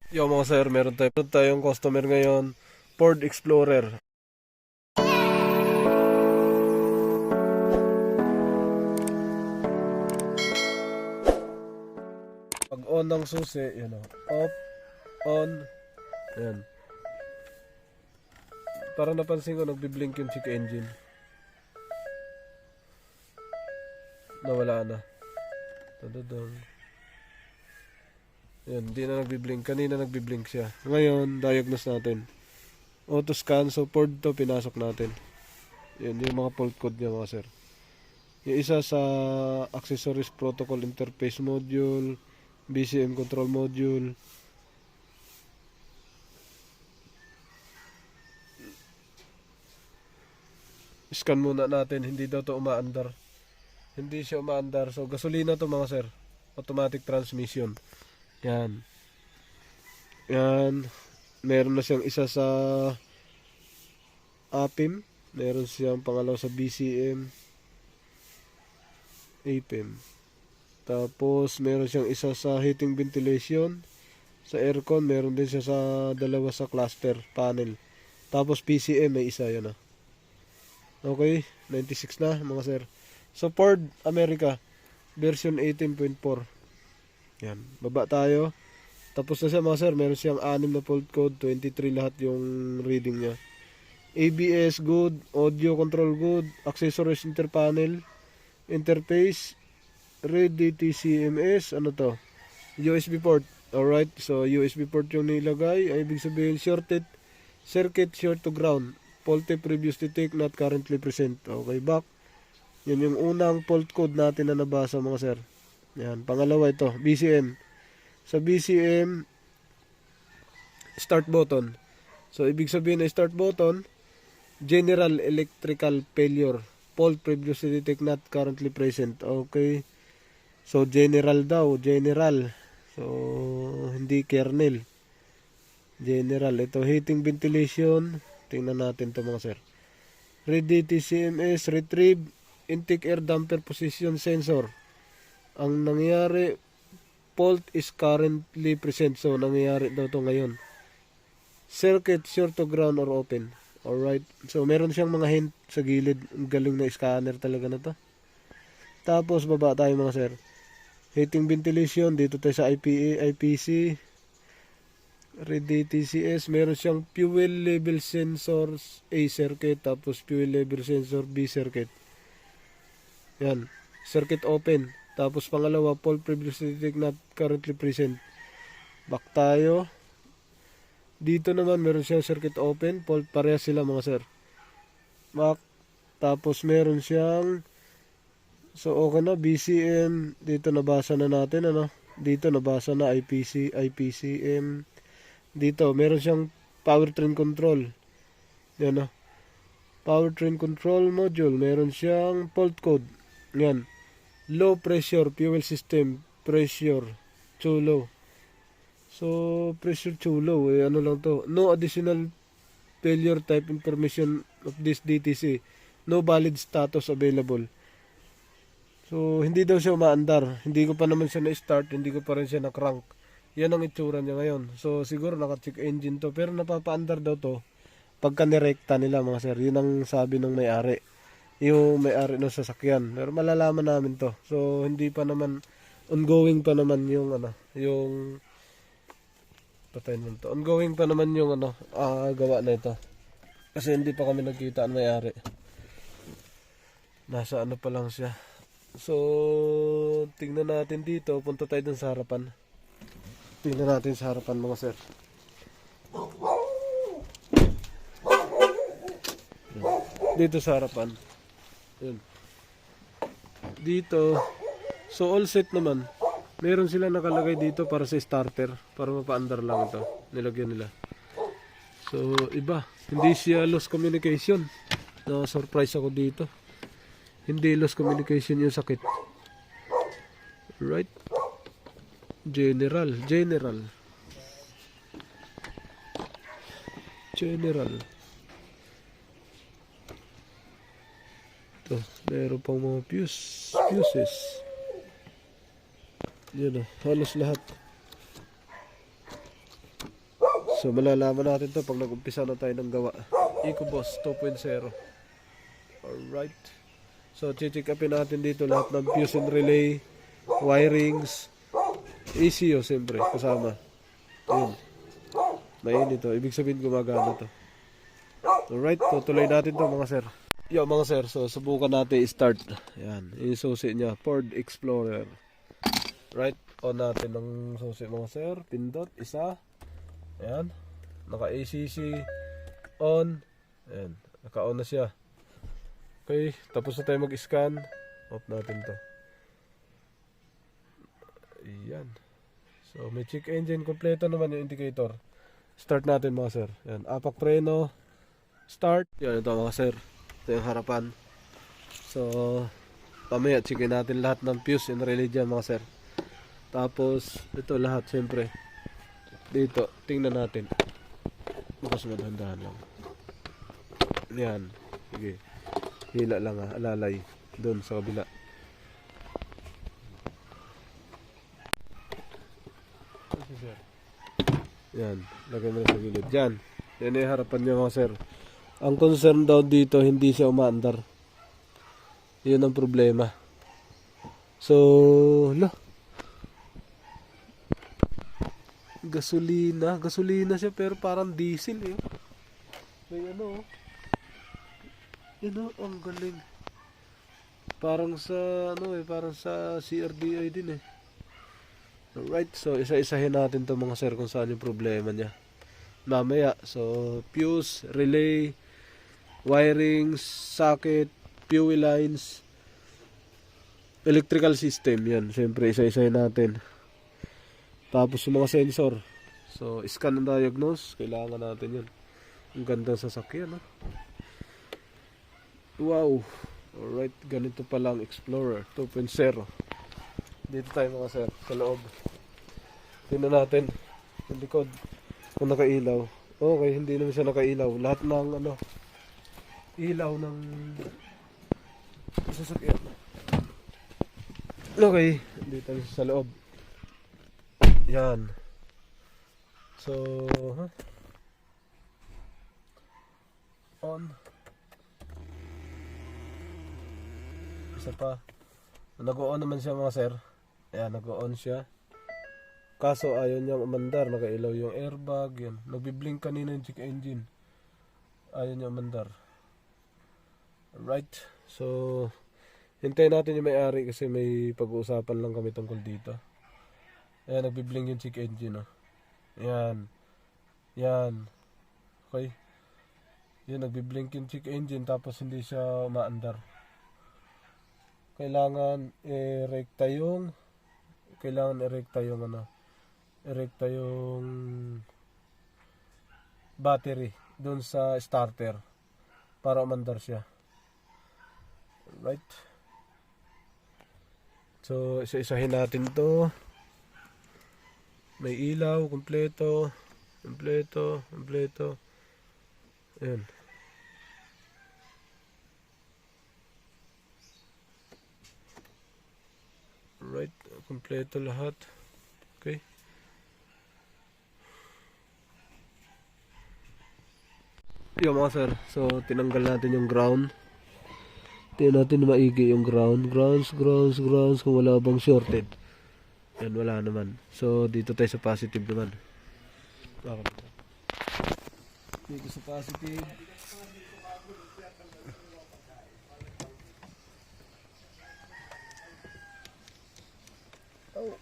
Yo mga sir, meron tayong customer ngayon, Ford Explorer. Pag on ng susi, yun o, off, on, yan. Para napansin ko, nagbiblink yung check engine. Nawala na. Tadadang. Yan, hindi na nagbiblink. Kanina nagbiblink siya. Ngayon, diagnose natin. Auto scan, so Ford to, pinasok natin. Yan, yung mga fault code niya mga sir. Yung isa sa accessories protocol interface module, BCM control module. Scan muna natin, hindi daw to umaandar. Hindi siya umaandar. So gasolina to mga sir. Automatic transmission. Yan. Yan. Meron na siyang isa sa APIM. Meron siyang pangalaw sa BCM. APIM. Tapos meron siyang isa sa heating ventilation. Sa aircon, meron din siya sa dalawa sa cluster panel. Tapos PCM may isa yan. Okay, 96 na mga sir. So Ford America version 18.4. Yan, baba tayo. Tapos na siya mga sir, meron siyang 6 na fault code, 23 lahat yung reading niya. ABS good, audio control good, accessories interpanel, interface, red DTCMS, ano to? USB port. Alright, so USB port yung nilagay. Ay, ibig sabihin shorted circuit short to ground. Faulty previous detect not currently present. Okay, back. Yan yung unang fault code natin na nabasa mga sir. Yan, pangalawa ito, BCM. Sa BCM, start button. So, ibig sabihin na start button, general electrical failure. Fault previously detect not currently present. Okay. So, general daw, general. So, hindi kernel. General. Ito, heating ventilation. Tingnan natin to mga sir. Read DTCMS, retrieve intake air damper position sensor. Ang nangyayari, fault is currently present. So, nangyayari daw to ngayon. Circuit short to ground or open. Alright. So, meron siyang mga hint sa gilid. Ang galing na scanner talaga na to. Tapos, baba tayo mga sir. Heating ventilation. Dito tayo sa IPA, IPC. Read DTCS. Meron siyang fuel level sensors A circuit. Tapos, fuel level sensor B circuit. Yan. Circuit open. Tapos pangalawa, fault previously detect not currently present. Back tayo. Dito naman meron siyang circuit open. Fault parehas sila mga sir. Back. Tapos meron siyang okay na BCM. Dito nabasa na natin ano. Dito nabasa na IPC, IPCM. Dito meron siyang powertrain control. Yan o. Powertrain control module. Meron siyang fault code. Yan. Low pressure fuel system. Pressure. Too low. So, pressure too low. Ano lang to. No additional failure type information of this DTC. No valid status available. So, hindi daw siya umaandar. Hindi ko pa naman siya na-start. Hindi ko pa rin siya na-crank. Yan ang itsura niya ngayon. So, siguro naka-check engine to. Pero napapaandar daw to pagka nirekta nila mga sir. Yun ang sabi ng may-ari. Yung may-ari ng sasakyan. Pero malalaman namin to. So, hindi pa naman, ongoing pa naman yung yung, patayin mo to. Ongoing pa naman yung gawa na ito. Kasi hindi pa kami nagkita ang may-ari. Nasa pa lang siya. So, tingnan natin dito. Punta tayo dun sa harapan. Tingnan natin sa harapan mga sir. Dito sa harapan. Yun. Dito, so all set naman. Meron sila nakalagay dito para sa starter, para mapaandar lang ito. Nilagyan nila. So, iba. Hindi siya lost communication. Na-surprise ako dito. Hindi lost communication yung sakit. Right? General. Ito, meron pang mga fuses. Yan halos lahat. So malalaman natin to pag nag-umpisa na tayo ng gawa. EcoBoost 2.0. Alright. So check upin natin dito lahat ng fuse and relay, wirings, ECU siyempre kasama. Ayun. Mainit to. Ibig sabihin gumagana to. Alright, tutuloy natin to mga sir. Yo mga sir, so subukan natin i-start. Ayan, yung susi niya, Ford Explorer. Right, on natin ng susi mga sir. Pindot, isa. Ayan, naka-ACC on. Ayan, naka-on na siya. Okay, tapos na tayo mag-scan. Off natin to. Ayan. So may check engine, kompleto naman yung indicator. Start natin mga sir. Ayan, apak preno. Start. Yan ito mga sir. Ito yung harapan. So pamaya checkin natin lahat ng fuse and relay dyan mga sir. Tapos ito lahat siyempre. Dito tingnan natin. Bukas madhandahan lang. Yan. Sige. Hila lang alalay. Doon sa kabila. Yan. Lagay mo na sa gilid. Yan. Yan yung harapan niya mga sir. Ang concern daw dito, hindi siya umaandar. Yun ang problema. So, gasolina siya pero parang diesel eh. May ano, ang galing. Parang sa parang sa CRDI din eh. Alright, so isa-isahin natin to mga sir kung saan yung problema niya. Mamaya, so fuse, relay, wirings, socket, fuel lines, electrical system, yan. Siyempre, isa-isahin natin. Tapos yung mga sensor. So, scan and diagnose. Kailangan natin yan. Ang ganda sa sasakyan, no? Wow! Alright, ganito pala ang Explorer 2.0. Dito tayo mga sir, sa loob. Tingnan natin yung likod. Kung nakailaw. Okay, hindi naman siya nakailaw. Lahat ng ilaw ng sasakyan. Okay, dito sa loob. Yan. So, on. Isa pa. Nag-on naman siya mga sir. Ayan, nag-on siya. Kaso ayaw niyang umandar. Nakailaw yung airbag. Yan. Nagbiblink kanina yung check engine. Ayaw niya umandar. Right. So, hintayin natin yung may-ari kasi may pag-uusapan lang kami tungkol dito. Ayan, nagbiblink yung check engine. Oh. Ayan. Yan. Okay. Yan, nagbiblink yung check engine tapos hindi siya umaandar. Kailangan i-rekta yung battery dun sa starter para umandar siya. Right. So isa-isahin natin to. May ilaw kompleto. Ayan. Right, kompleto lahat. Okay. Yo mga sir, so tinanggal natin yung ground. Tingnan natin maigi yung grounds kung wala bang shorted. Yan, wala naman. So dito tayo sa positive naman. Dito sa positive. Oh.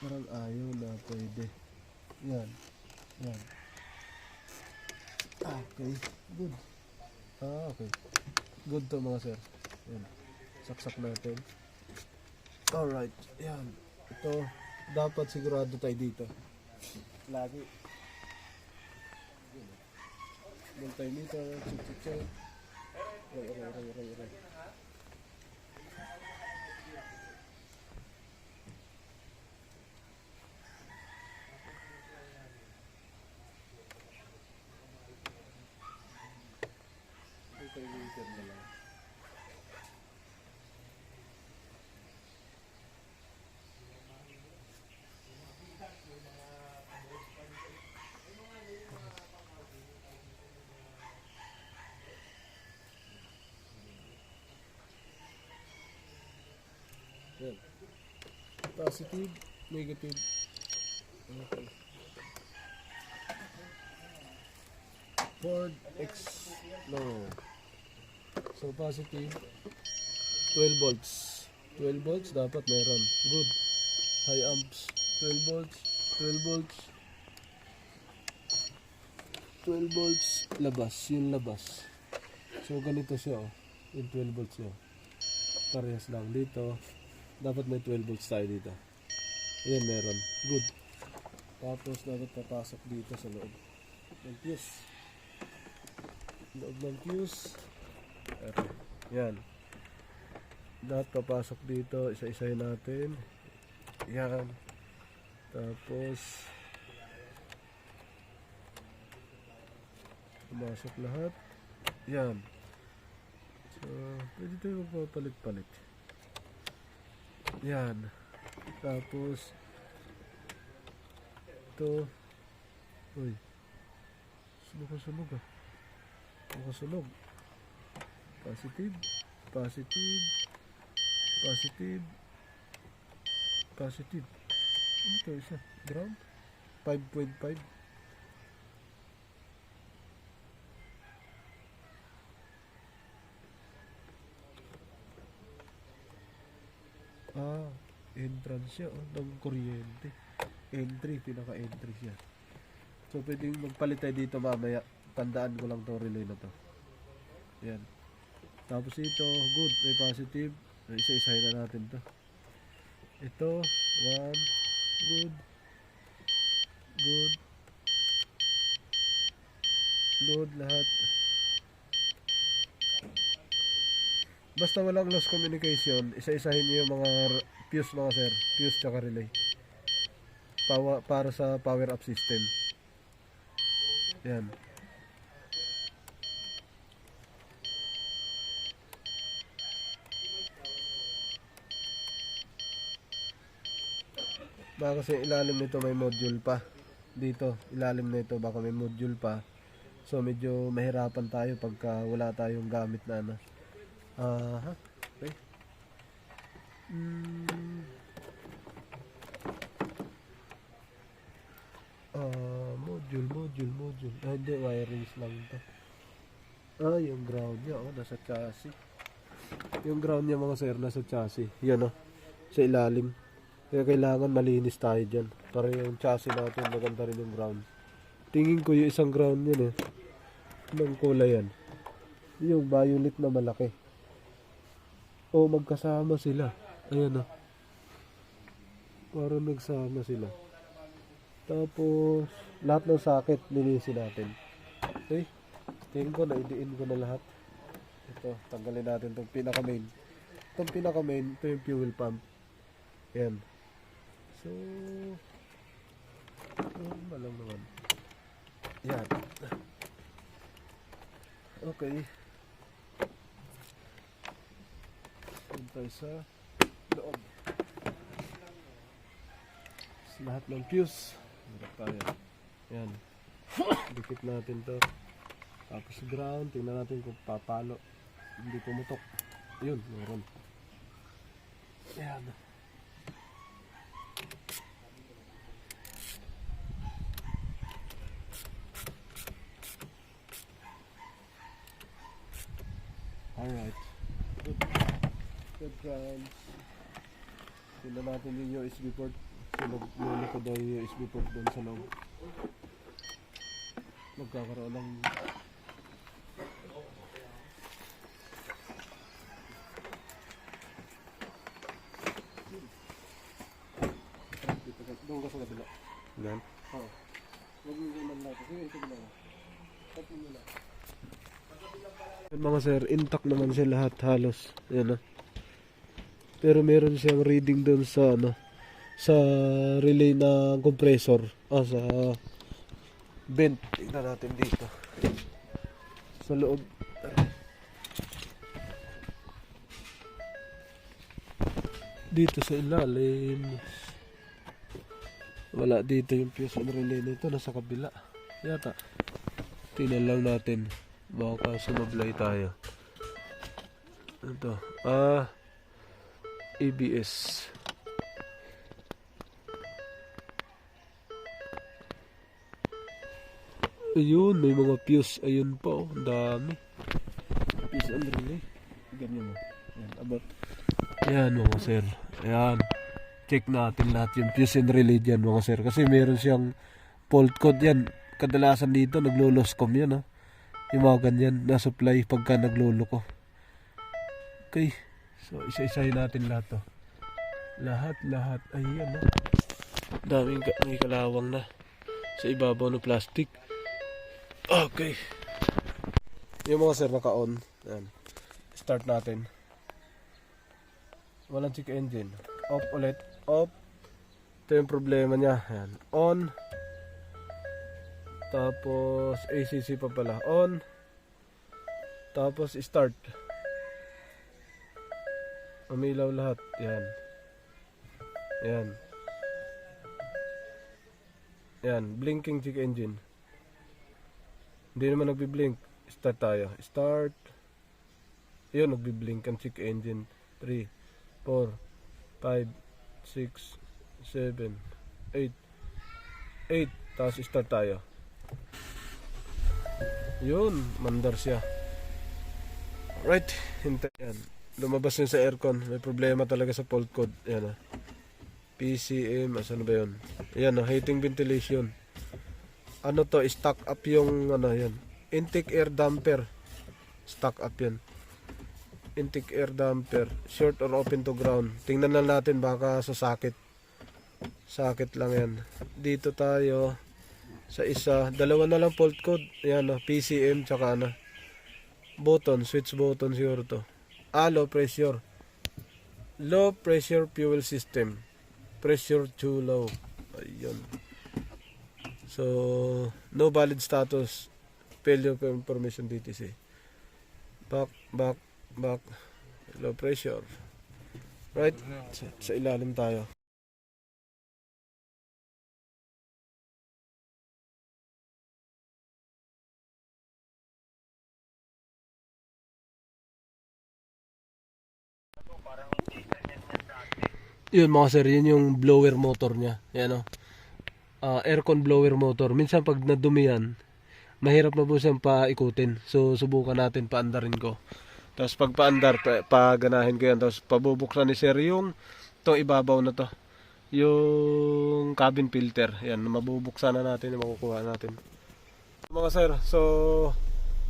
Parang ayaw na pwede. Yan. Okay, good. Okay. Good to mga sir. Yan. Saksak natin. Alright, yan. Ito, dapat sigurado tayo dito. Lagi. Multimeter, check. Ray. Multimeter na lang. Yan. Positive, negative. Okay. Port X no. So positive 12 volts. 12 volts dapat meron. Good. High amps 12 volts, 12 volts. 12 volts labas, yung labas. So ganito siya oh. Yung 12 volts niya. Parehas lang dito. Dapat may 12 volts tayo dito. Ayan meron. Good. Tapos dapat papasok dito sa loob ng fuse. Loob ng fuse. Ito. Yan. Lahat papasok dito. Isa-isahin natin. Yan. Tapos pumasok lahat. Yan. So, pwede tayo magpapalit-palit. Yan. Tapos ito. Uy. Sunog ah. Sunog. Positive. Positive. Positive. Positive. Ano ito isa? Ground? 5.5. Entrance siya ng kuryente. Entry, pinaka-entry siya. So, pwedeng magpalit tayo dito mamaya. Tandaan ko lang itong relay na to. Yan. Tapos ito, good. May positive. Isa-isahin na natin to. Ito, 1. Good. Good. Load lahat. Basta walang loss communication, isa-isahin niyo yung mga fuse mga sir. Fuse tsaka relay. Para sa power up system. Yan. Baka kasi ilalim nito may module pa. Dito, ilalim nito baka may module pa. So medyo mahirapan tayo pagka wala tayong gamit na ano. Okay. Module. Hindi, wirings lang ito. Yung ground niya, nasa chassis. Yung ground niya mga sir, nasa chassis. Yan sa ilalim. Kaya kailangan malinis tayo dyan. Para yung chassis natin, maganda rin yung ground. Tingin ko yung isang ground yan ng kulay yan. Yung violet na malaki. Magkasama sila. Ayan parang nagsama sila. Tapos lahat ng socket linisin natin. Okay. Tingin ko naidiin ko na lahat. Ito, tanggalin natin itong pinaka-main. Itong pinaka-main, ito yung fuel pump. Yan. So malang naman. Yan. Okay. Puntay sa loob. Lahat ng fuse. Hirap tayo. Yan. Dikit natin to. Tapos ground. Tingnan natin kung papalo. Hindi pumutok. Yun, meron. Yan. Alright. Good grounds. Tingnan natin yung USB port. Luli ko daw yung USB port doon sa loob. Magkakaroon ng doon ka sa kabila. Yan? Oo. Huwag mo naman natin. Sige, ito na. Tapos mo na. Mga sir, intact naman siya lahat halos. Yan Pero meron siyang reading doon sa sa relay na compressor. Sa vent. Tingnan natin dito. Sa loob. Dito sa ilalim. Wala dito yung fuse on relay nito. Nasa kabila. Yata. Tingnan lang natin. Baka sumablay tayo. Ito. ABS. Ayun, may mga fuse. Ayun pa, oh. Ang dami. Fuse and relay. Ganyan mo. Ayan, abot. Ayan, mga sir. Ayan. Check natin lahat yung fuse and relay dyan, mga sir. Kasi meron siyang fault code yan. Kadalasan dito, naglo-loscom yan, oh. Yung mga ganyan, na-supply pagka nagloloko. Okay. So, isa-isahin natin lahat, oh. Lahat. Ayan, oh. Daming may kalawang na. Sa ibabaw ng plastic. Okay. Yung mga sir naka-on. Ayan. Start natin. Walang check engine. Off ulit. Off. Ito yung problema niya. Ayan. On. Tapos ACC pa pala. On. Tapos start. Umilaw lahat. Ayan. Ayan. Ayan. Blinking check engine. Hindi naman nagbi-blink. Start tayo. Start. Yun, nagbi-blink ang check engine. 3, 4, 5, 6, 7, 8. 8. Tapos start tayo. Yun, mandar siya. Right. Hintay. Yan. Lumabas yun sa aircon. May problema talaga sa fault code. Yan, PCM. Asan ba yun? Yan, heating ventilation. Ano to, stock up yung yan. Intake air damper. Stock up yan. Intake air damper. Short or open to ground. Tingnan lang natin baka sa socket. Socket lang yan. Dito tayo sa isa. Dalawa na lang fault code. Yan, PCM tsaka button. Switch button siguro to. Low pressure. Low pressure fuel system. Pressure too low. Ayun. So, no valid status. Failure information DTC. Back. Low pressure. Right? Sa ilalim tayo. Yun mga sir, yun yung blower motor niya. Yan, aircon blower motor. Minsan pag nadumi yan, mahirap na po siyang paikutin. So subukan natin, paandarin ko. Tapos pag paandar, paganahin ko yan. Tapos pabubuksan ni sir yung itong ibabaw na to, yung cabin filter. Yan, mabubuksan na natin, makukuha natin. Mga sir, so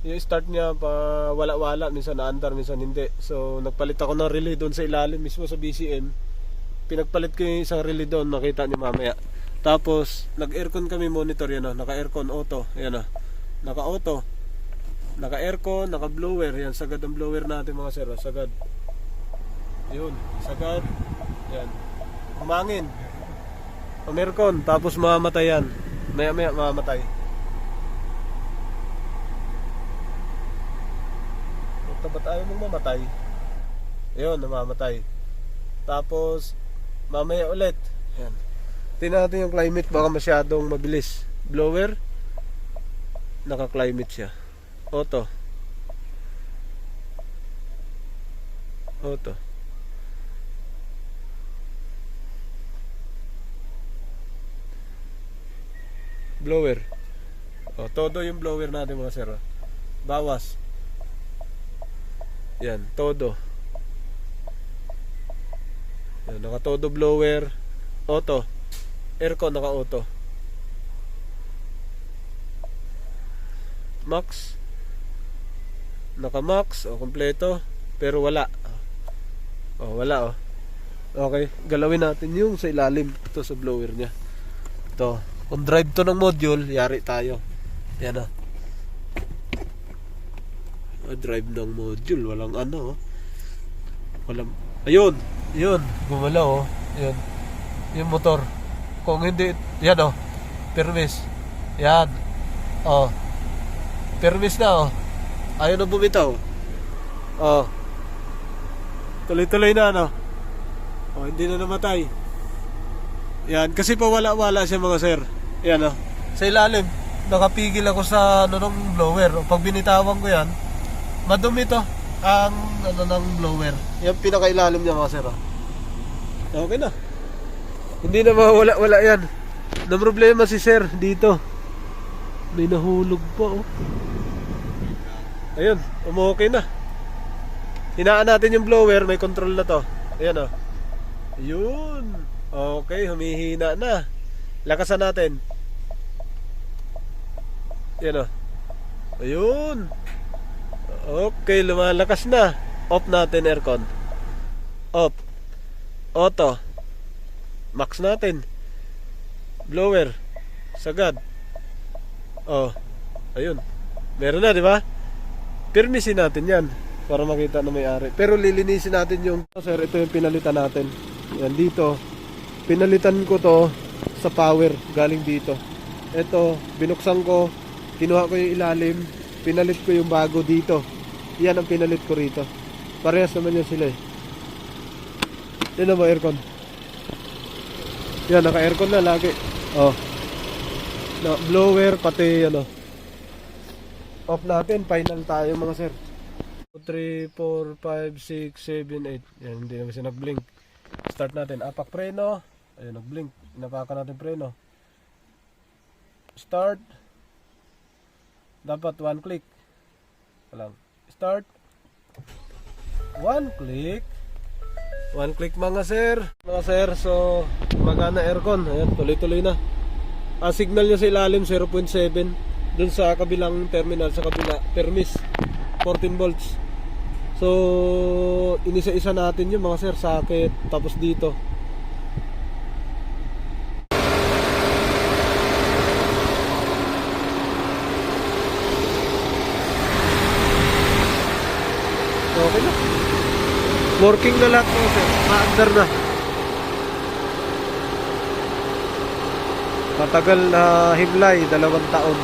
yung start niya pa wala-wala, minsan naandar, minsan hindi. So nagpalit ako ng relay doon sa ilalim mismo sa BCM. Pinagpalit ko yung isang relay doon, makita niyo mamaya. Tapos nag-aircon kami monitor, yan, naka-aircon auto, yan, naka-auto, naka-aircon, naka-blower, yan, sagad ang blower natin mga sir, sagad. Yun, sagad. Yan. Humangin. Aircon, tapos mamamatay yan. Maya-maya mamamatay. Ba't ayaw mong mamatay? Ayun, namamatay. Tapos mamaya ulit. Yan. Tingnan natin yung climate, baka masyadong mabilis. Blower, naka-climate siya. Auto. Blower. Todo yung blower natin mga sir. Bawas. Yan, todo. Yan, naka-todo blower. Auto. Aircon, naka-auto. Max. Naka-max. Kompleto. Pero wala. Wala. Okay. Galawin natin yung sa ilalim. Ito sa blower niya. Ito. Kung drive to ng module, yari tayo. Yan, drive ng module, walang walang, ayun, gumalaw, yun, yung motor, kung hindi, yan, permis, yan, permis na, ayaw na bumitaw, tuloy-tuloy na, hindi na namatay, yan, kasi pawala-wala siya mga sir, yan, sa ilalim, nakapigil ako sa, ng blower, pag binitawan ko yan, madumi to ang ng blower. Yung pinakailalim niya mga sir. Okay na. Hindi na mawala-wala yan. Na problema si sir dito. May nahulog pa oh. Ayun, okay na. Hinaan natin yung blower, may control na to. Ayan oh. Ayun. Okay, humihina na. Lakasan natin. Ayan oh. Ayun. Okay, lumalakas na. Off natin aircon. Off. Auto. Max natin. Blower. Sagad. Oh. Ayun. Meron na, di ba? Permisin natin yan para makita na may-ari. Pero lilinisin natin yung sir, ito yung pinalitan natin. Yan dito. Pinalitan ko to sa power galing dito. Ito, binuksan ko, kinuha ko yung ilalim, pinalit ko yung bago dito. Yan ang pinalit ko rito. Parehas naman yan sila eh. Yan na ba aircon? Yan, naka-aircon na lagi. Oh. Na blower pati ano. Off natin, final tayo mga sir. 3, 4, 5, 6, 7, 8. Yan, hindi naman siya nag-blink. Start natin, apak preno. Ayun, nag-blink. Inapakan natin preno. Start. Dapat 1 click. Walang. Start. 1 click. 1 click mga sir. Mga sir, so magana aircon. Ayan, tuloy-tuloy na. Ang signal niya sa ilalim 0.7. Dun sa kabilang terminal, sa kabila, permis 14 volts. So inisa-isa natin yung mga sir, socket, tapos dito. Okay na. Working na lahat mga sir, ma-under na. Matagal na himlay, 2 taon.